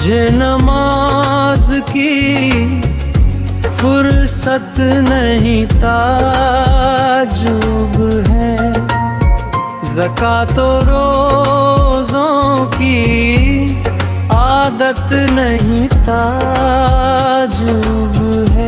तुझे नमाज की फुर्सत नहीं ताजुब है, ज़कात तो रोज़ों की आदत नहीं ताजुब है।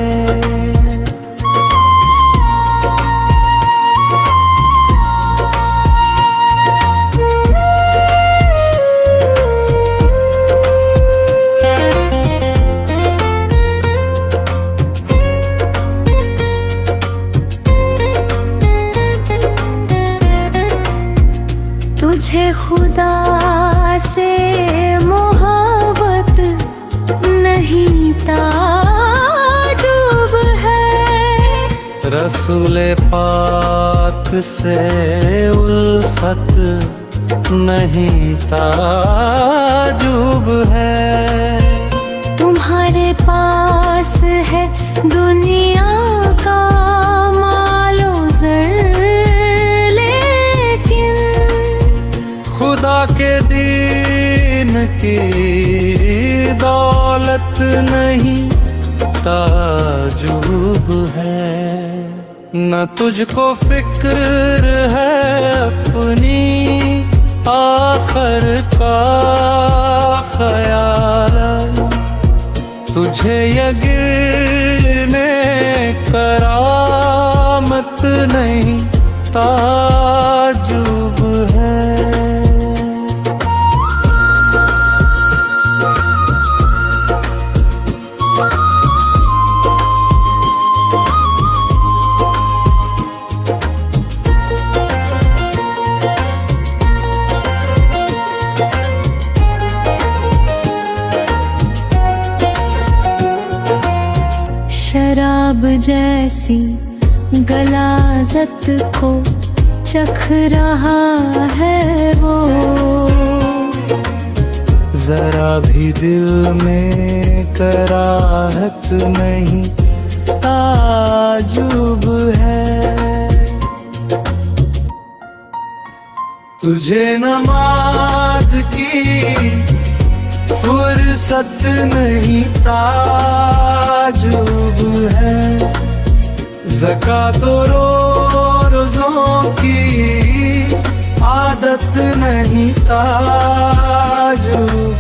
तुझे खुदा से मोहब्बत नहीं ताजुब है, रसूल पाक से उल्फत नहीं ताजुब है। तुम्हारे पास है दुनिया का मालो ज़र, लेकिन खुदा के दीन की दौलत नहीं ताजुब है। न तुझको फिक्र है अपनी आखिर का ख्याल, तुझे यकीन करामत नहीं ताजुब है। शराब जैसी गलाजत को चख रहा है वो, जरा भी दिल में कराहत नहीं ताजुब है। तुझे नमाज की फुर्सत नहीं ताजुब है, ज़कात तो रोज़ों की आदत नहीं ताजुब